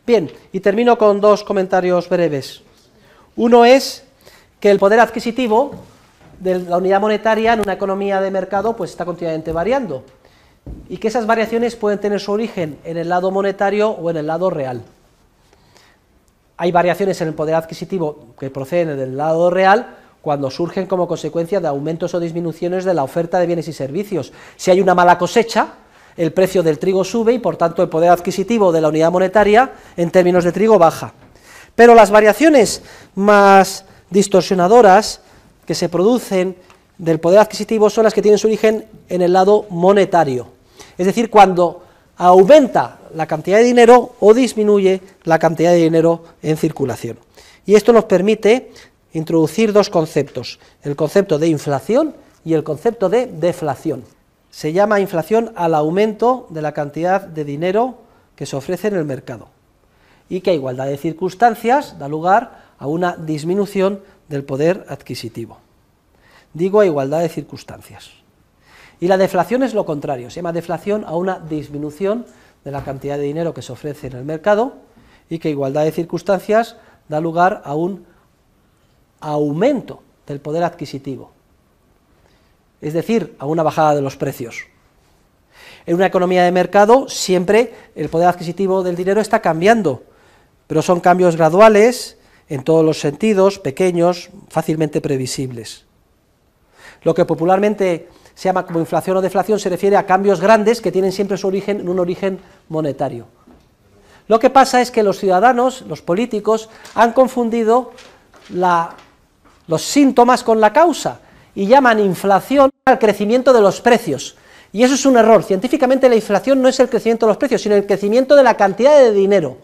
Bien, y termino con dos comentarios breves. Uno es que el poder adquisitivo de la unidad monetaria en una economía de mercado pues está continuamente variando, y que esas variaciones pueden tener su origen en el lado monetario o en el lado real. Hay variaciones en el poder adquisitivo que proceden del lado real cuando surgen como consecuencia de aumentos o disminuciones de la oferta de bienes y servicios. Si hay una mala cosecha, el precio del trigo sube y por tanto el poder adquisitivo de la unidad monetaria en términos de trigo baja. Pero las variaciones más distorsionadoras que se producen del poder adquisitivo son las que tienen su origen en el lado monetario, es decir, cuando aumenta la cantidad de dinero o disminuye la cantidad de dinero en circulación. Y esto nos permite introducir dos conceptos, el concepto de inflación y el concepto de deflación. Se llama inflación al aumento de la cantidad de dinero que se ofrece en el mercado, y que a igualdad de circunstancias da lugar a una disminución del poder adquisitivo. Digo a igualdad de circunstancias. Y la deflación es lo contrario, se llama deflación a una disminución de la cantidad de dinero que se ofrece en el mercado, y que a igualdad de circunstancias da lugar a un aumento del poder adquisitivo, es decir, a una bajada de los precios. En una economía de mercado siempre el poder adquisitivo del dinero está cambiando, pero son cambios graduales, en todos los sentidos, pequeños, fácilmente previsibles. Lo que popularmente se llama como inflación o deflación se refiere a cambios grandes que tienen siempre su origen en un origen monetario. Lo que pasa es que los ciudadanos, los políticos, han confundido los síntomas con la causa y llaman inflación al crecimiento de los precios. Y eso es un error. Científicamente la inflación no es el crecimiento de los precios, sino el crecimiento de la cantidad de dinero,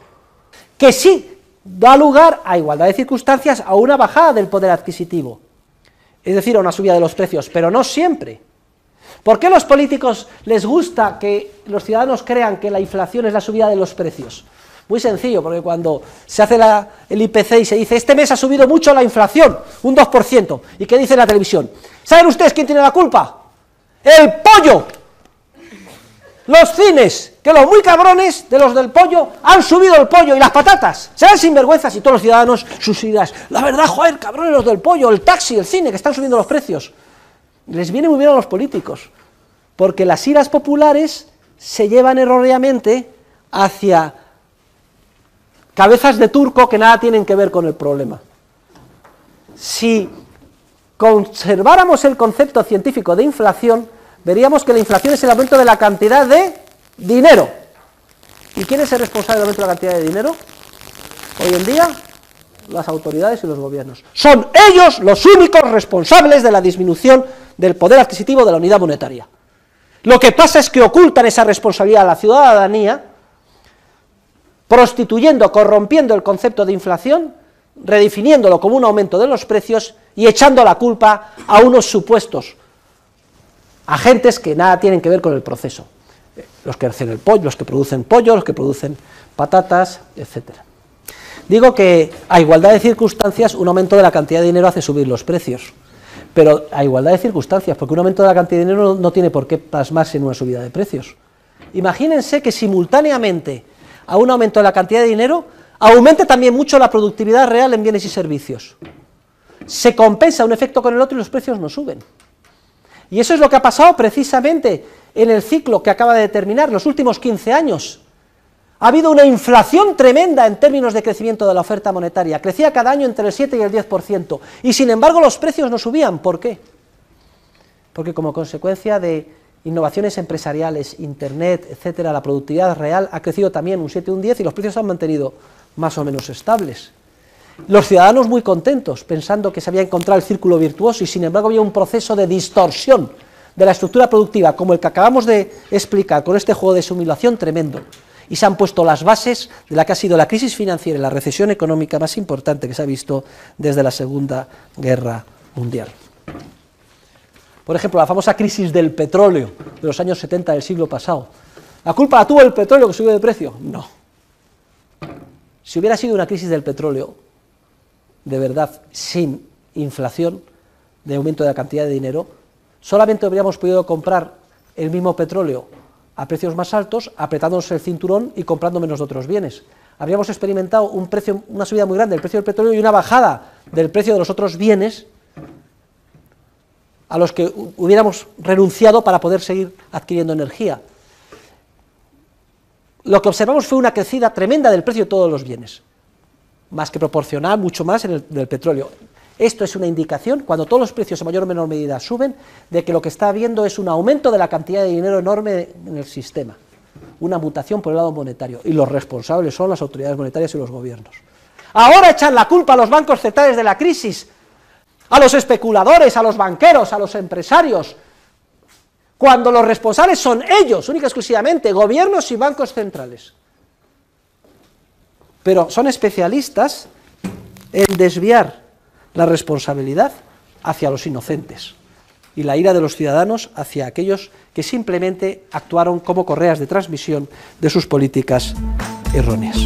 que sí da lugar, a igualdad de circunstancias, a una bajada del poder adquisitivo, es decir, a una subida de los precios, pero no siempre. ¿Por qué a los políticos les gusta que los ciudadanos crean que la inflación es la subida de los precios? Muy sencillo, porque cuando se hace el IPC y se dice, este mes ha subido mucho la inflación, un 2%, ¿y qué dice la televisión? ¿Saben ustedes quién tiene la culpa? ¡El pollo! Los cines, que los muy cabrones de los del pollo han subido el pollo y las patatas, serán sinvergüenzas, y todos los ciudadanos sus ideas, la verdad, joder, cabrones los del pollo, el taxi, el cine, que están subiendo los precios. Les viene muy bien a los políticos, porque las iras populares se llevan erróneamente hacia cabezas de turco que nada tienen que ver con el problema. Si conserváramos el concepto científico de inflación, veríamos que la inflación es el aumento de la cantidad de dinero. ¿Y quién es el responsable del aumento de la cantidad de dinero? Hoy en día, las autoridades y los gobiernos. Son ellos los únicos responsables de la disminución del poder adquisitivo de la unidad monetaria. Lo que pasa es que ocultan esa responsabilidad a la ciudadanía, prostituyendo, corrompiendo el concepto de inflación, redefiniéndolo como un aumento de los precios y echando la culpa a unos supuestos agentes que nada tienen que ver con el proceso. Los que hacen el pollo, los que producen pollo, los que producen patatas, etcétera. Digo que a igualdad de circunstancias un aumento de la cantidad de dinero hace subir los precios, pero a igualdad de circunstancias, porque un aumento de la cantidad de dinero no tiene por qué plasmarse en una subida de precios. Imagínense que simultáneamente a un aumento de la cantidad de dinero aumente también mucho la productividad real en bienes y servicios. Se compensa un efecto con el otro y los precios no suben. Y eso es lo que ha pasado precisamente en el ciclo que acaba de terminar, los últimos 15 años. Ha habido una inflación tremenda en términos de crecimiento de la oferta monetaria, crecía cada año entre el 7 y el 10%, y sin embargo los precios no subían. ¿Por qué? Porque como consecuencia de innovaciones empresariales, internet, etcétera, la productividad real ha crecido también un 7 y un 10 y los precios se han mantenido más o menos estables. Los ciudadanos muy contentos, pensando que se había encontrado el círculo virtuoso, y sin embargo había un proceso de distorsión de la estructura productiva, como el que acabamos de explicar con este juego de simulación tremendo, y se han puesto las bases de la que ha sido la crisis financiera y la recesión económica más importante que se ha visto desde la Segunda Guerra Mundial. Por ejemplo, la famosa crisis del petróleo de los años 70 del siglo pasado. ¿La culpa la tuvo el petróleo que subió de precio? No. Si hubiera sido una crisis del petróleo, de verdad, sin inflación, de aumento de la cantidad de dinero, solamente habríamos podido comprar el mismo petróleo a precios más altos, apretándonos el cinturón y comprando menos de otros bienes. habríamos experimentado una subida muy grande del precio del petróleo y una bajada del precio de los otros bienes a los que hubiéramos renunciado para poder seguir adquiriendo energía. Lo que observamos fue una crecida tremenda del precio de todos los bienes, más que proporcional, mucho más en del petróleo. Esto es una indicación, cuando todos los precios en mayor o menor medida suben, de que lo que está habiendo es un aumento de la cantidad de dinero enorme en el sistema, una mutación por el lado monetario, y los responsables son las autoridades monetarias y los gobiernos. Ahora echan la culpa a los bancos centrales de la crisis, a los especuladores, a los banqueros, a los empresarios, cuando los responsables son ellos, única y exclusivamente, gobiernos y bancos centrales. Pero son especialistas en desviar la responsabilidad hacia los inocentes y la ira de los ciudadanos hacia aquellos que simplemente actuaron como correas de transmisión de sus políticas erróneas.